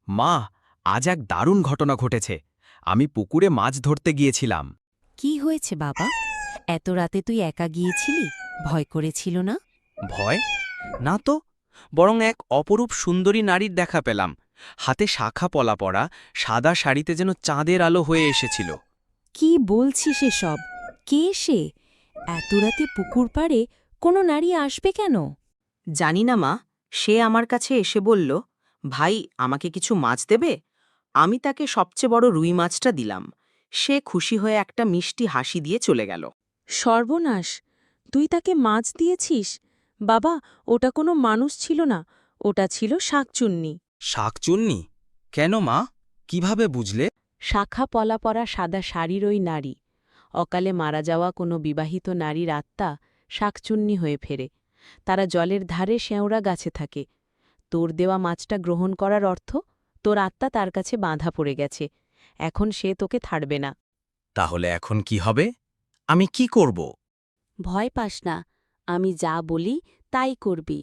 মা, আজ এক দারুণ ঘটনা ঘটেছে। আমি পুকুরে মাছ ধরতে গিয়েছিলাম। কি হয়েছে বাবা? এত রাতে তুই একা গিয়েছিলি? ভয় করেছিল না? ভয়? না তো, বরং এক অপরূপ সুন্দরী নারীর দেখা পেলাম। হাতে শাখা পলা পরা, সাদা শাড়িতে যেন চাঁদের আলো হয়ে এসেছিল। কি বলছিস এসব? কে সে? এত রাতে পুকুর পাড়ে কোনো নারী আসবে কেন? জানি না মা, সে আমার কাছে এসে বলল, ভাই আমাকে কিছু মাছ দেবে? আমি তাকে সবচেয়ে বড় রুই মাছটা দিলাম। সে খুশি হয়ে একটা মিষ্টি হাসি দিয়ে চলে গেল। সর্বনাশ! তুই তাকে মাছ দিয়েছিস? বাবা, ওটা কোনো মানুষ ছিল না, ওটা ছিল শাকচুন্নি। শাকচুন্নি? কেন মা? কিভাবে বুঝলে? শাখা পলা পরা সাদা শাড়ির ওই নারী। অকালে মারা যাওয়া কোনো বিবাহিত নারীর আত্মা শাকচুন্নি হয়ে ফেরে। তারা জলের ধারে শেওড়া গাছে থাকে। তোর দেওয়া মাছটা গ্রহণ করার অর্থ তোর আত্মা তার কাছে বাঁধা পড়ে গেছে। এখন সে তোকে ছাড়বে না। তাহলে এখন কি হবে? আমি কি করব? ভয় পাস না, আমি যা বলি তাই করবি।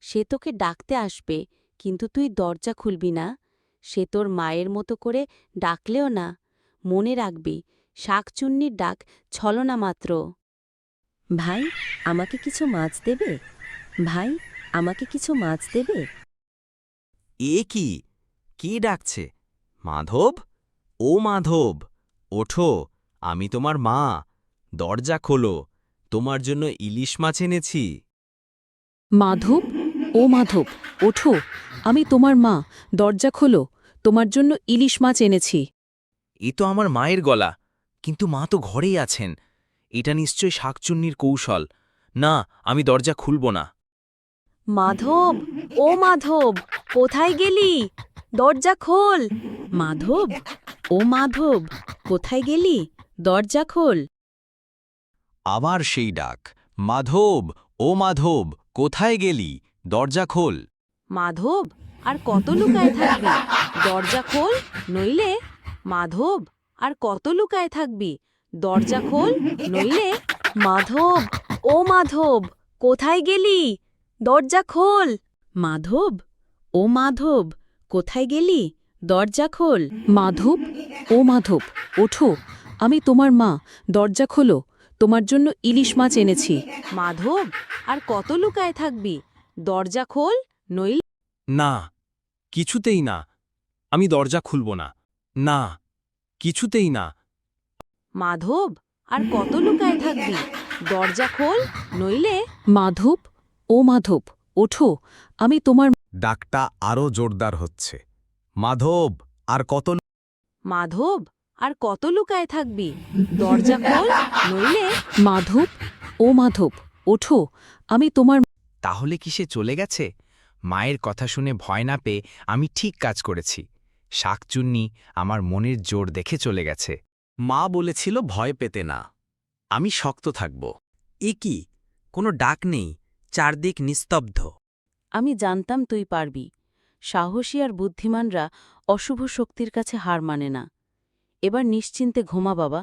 সে তোকে ডাকতে আসবে, কিন্তু তুই দরজা খুলবি না। সে তোর মায়ের মতো করে ডাকলেও না। মনে রাখবি, শাকচুন্নির ডাক ছলনা মাত্র। ভাই, আমাকে কিছু মাছ দেবে? ভাই, আমাকে কিছু মাছ দেবে? এ কি? কি ডাকছে? মাধব? ও মাধব, ওঠো, আমি তোমার মা। দরজা খোলো, তোমার জন্য ইলিশ মাছ এনেছি। মাধব, ও মাধব, ওঠো, আমি তোমার মা। দরজা খোলো, তোমার জন্য ইলিশ মাছ এনেছি। এ তো আমার মায়ের গলা, কিন্তু মা তো ঘরেই আছেন। এটা নিশ্চয় শাকচুন্নির কৌশল। না, আমি দরজা খুলব না। মাধব, ও মাধব, কোথায় গেলি? দরজা খোল। মাধব, ও মাধব, কোথায় গেলি? দরজা খোল। আবার সেই ডাক, মাধব, ও মাধব, কোথায় গেলি? দরজা খোল। মাধব, আর কত লুকায় থাকবি? দরজা খোল, নইলে। মাধব, আর কত লুকায় থাকবি? দরজা খোল, নইলে। মাধব, ও মাধব, কোথায় গেলি? দরজা খোল। মাধব, ও মাধব, কোথায় গেলি? দরজা খোল। মাধব, ও মাধব, ওঠো, আমি তোমার মা। দরজা খোলো, তোমার জন্য ইলিশ মাছ এনেছি। মাধব, আর কত লুকায় থাকবি? দরজা খোল, নইলে। না, কিছুতেই না, আমি দরজা খুলব না। না, কিছুতেই না। মাধব, আর কত লুকায় থাকবি? দরজা খোল, নইলে। মাধব, ও মাধব, ওঠো, আমি তোমার। ডাকটা আরও জোরদার হচ্ছে। মাধব, আর কত? মাধব, আর কত লুকায় থাকবি? দরজা খোল, নইলে। মাধব, ও মাধব, ওঠো, আমি তোমার। তাহলে কি সে চলে গেছে? মায়ের কথা শুনে ভয় না পেয়ে আমি ঠিক কাজ করেছি। শাকচুন্নি আমার মনের জোর দেখে চলে গেছে। মা বলেছিল ভয় পেতে না, আমি শক্ত থাকব। এ কি? কোনো ডাক নেই, চারদিক নিস্তব্ধ। আমি জানতাম তুই পারবি। সাহসী আর বুদ্ধিমানরা অশুভ শক্তির কাছে হার মানে না। এবার নিশ্চিন্তে ঘুমা বাবা।